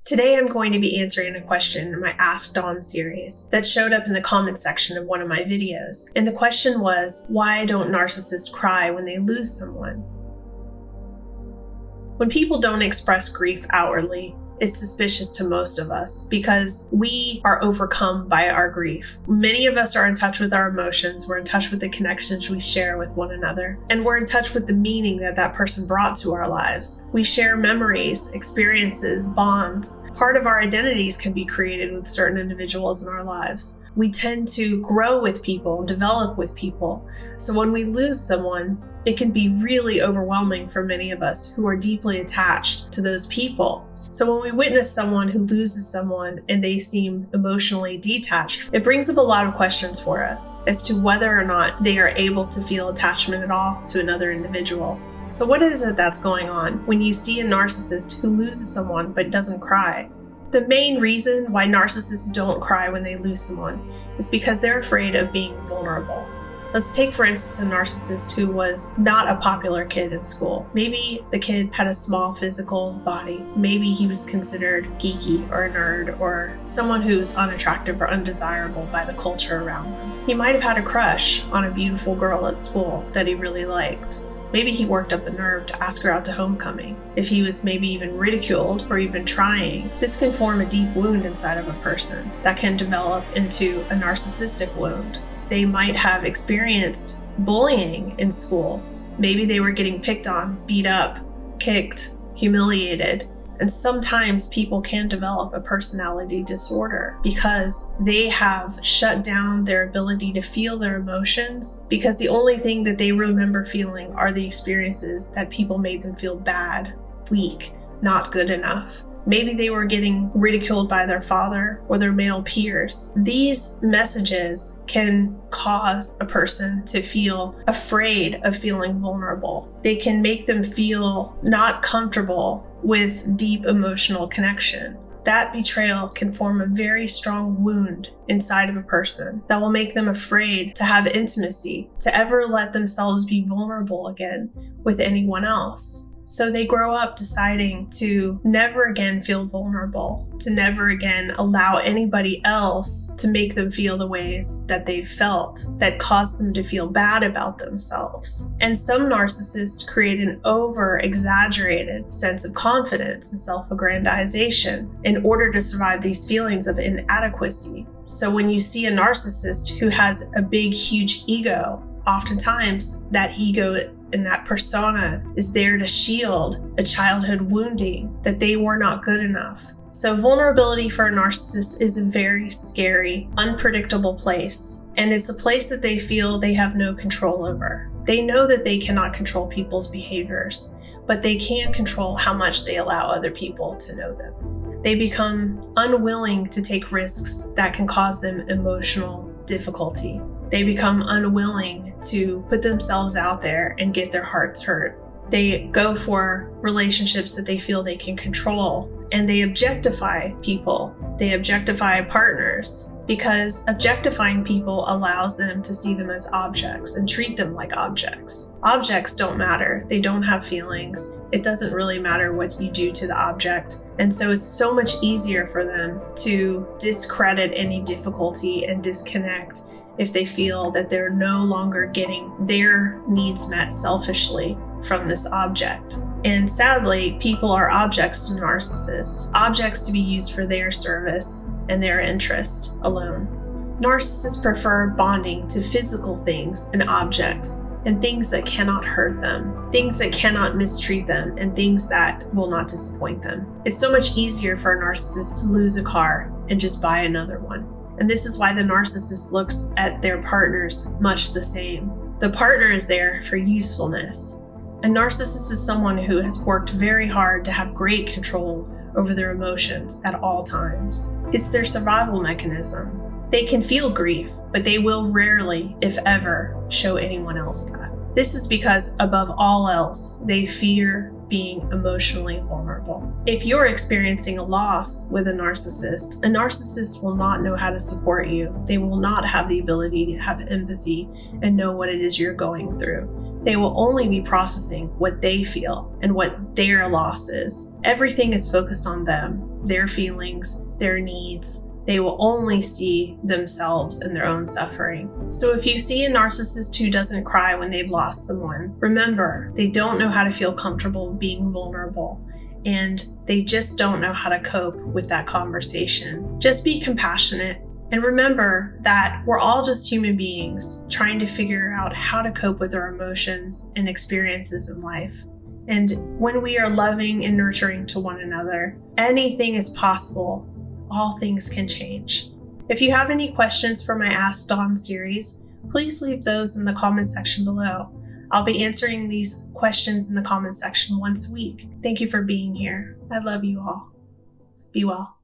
Today I'm going to be answering a question in my Ask Dawn series that showed up in the comment section of one of my videos. And the question was, why don't narcissists cry when they lose someone? When people don't express grief outwardly, it's suspicious to most of us because we are overcome by our grief. Many of us are in touch with our emotions, we're in touch with the connections we share with one another, and we're in touch with the meaning that that person brought to our lives. We share memories, experiences, bonds. Part of our identities can be created with certain individuals in our lives. We tend to grow with people, develop with people. So when we lose someone, it can be really overwhelming for many of us who are deeply attached to those people. So when we witness someone who loses someone and they seem emotionally detached, it brings up a lot of questions for us as to whether or not they are able to feel attachment at all to another individual. So what is it that's going on when you see a narcissist who loses someone but doesn't cry? The main reason why narcissists don't cry when they lose someone is because they're afraid of being vulnerable. Let's take, for instance, a narcissist who was not a popular kid in school. Maybe the kid had a small physical body. Maybe he was considered geeky or a nerd or someone who's unattractive or undesirable by the culture around them. He might have had a crush on a beautiful girl at school that he really liked. Maybe he worked up a nerve to ask her out to homecoming. If he was maybe even ridiculed or even trying, this can form a deep wound inside of a person that can develop into a narcissistic wound. They might have experienced bullying in school. Maybe they were getting picked on, beat up, kicked, humiliated. And sometimes people can develop a personality disorder because they have shut down their ability to feel their emotions because the only thing that they remember feeling are the experiences that people made them feel bad, weak, not good enough. Maybe they were getting ridiculed by their father or their male peers. These messages can cause a person to feel afraid of feeling vulnerable. They can make them feel not comfortable with deep emotional connection. That betrayal can form a very strong wound inside of a person that will make them afraid to have intimacy, to ever let themselves be vulnerable again with anyone else. So they grow up deciding to never again feel vulnerable, to never again allow anybody else to make them feel the ways that they've felt that caused them to feel bad about themselves. And some narcissists create an over-exaggerated sense of confidence and self-aggrandization in order to survive these feelings of inadequacy. So when you see a narcissist who has a big, huge ego, oftentimes that ego and that persona is there to shield a childhood wounding that they were not good enough. So vulnerability for a narcissist is a very scary, unpredictable place. And it's a place that they feel they have no control over. They know that they cannot control people's behaviors, but they can control how much they allow other people to know them. They become unwilling to take risks that can cause them emotional difficulty. They become unwilling to put themselves out there and get their hearts hurt. They go for relationships that they feel they can control, and they objectify people. They objectify partners because objectifying people allows them to see them as objects and treat them like objects. Objects don't matter. They don't have feelings. It doesn't really matter what you do to the object. And so it's so much easier for them to discredit any difficulty and disconnect if they feel that they're no longer getting their needs met selfishly from this object. And sadly, people are objects to narcissists, objects to be used for their service and their interest alone. Narcissists prefer bonding to physical things and objects and things that cannot hurt them, things that cannot mistreat them, and things that will not disappoint them. It's so much easier for a narcissist to lose a car and just buy another one. And this is why the narcissist looks at their partners much the same. The partner is there for usefulness. A narcissist is someone who has worked very hard to have great control over their emotions at all times. It's their survival mechanism. They can feel grief, but they will rarely, if ever, show anyone else that. This is because, above all else, they fear being emotionally vulnerable. If you're experiencing a loss with a narcissist will not know how to support you. They will not have the ability to have empathy and know what it is you're going through. They will only be processing what they feel and what their loss is. Everything is focused on them. their feelings, their needs. They will only see themselves and their own suffering. So if you see a narcissist who doesn't cry when they've lost someone, remember, they don't know how to feel comfortable being vulnerable, and they just don't know how to cope with that conversation. Just be compassionate, and remember that we're all just human beings trying to figure out how to cope with our emotions and experiences in life. And when we are loving and nurturing to one another, anything is possible. All things can change. If you have any questions for my Ask Dawn series, please leave those in the comment section below. I'll be answering these questions in the comment section once a week. Thank you for being here. I love you all. Be well.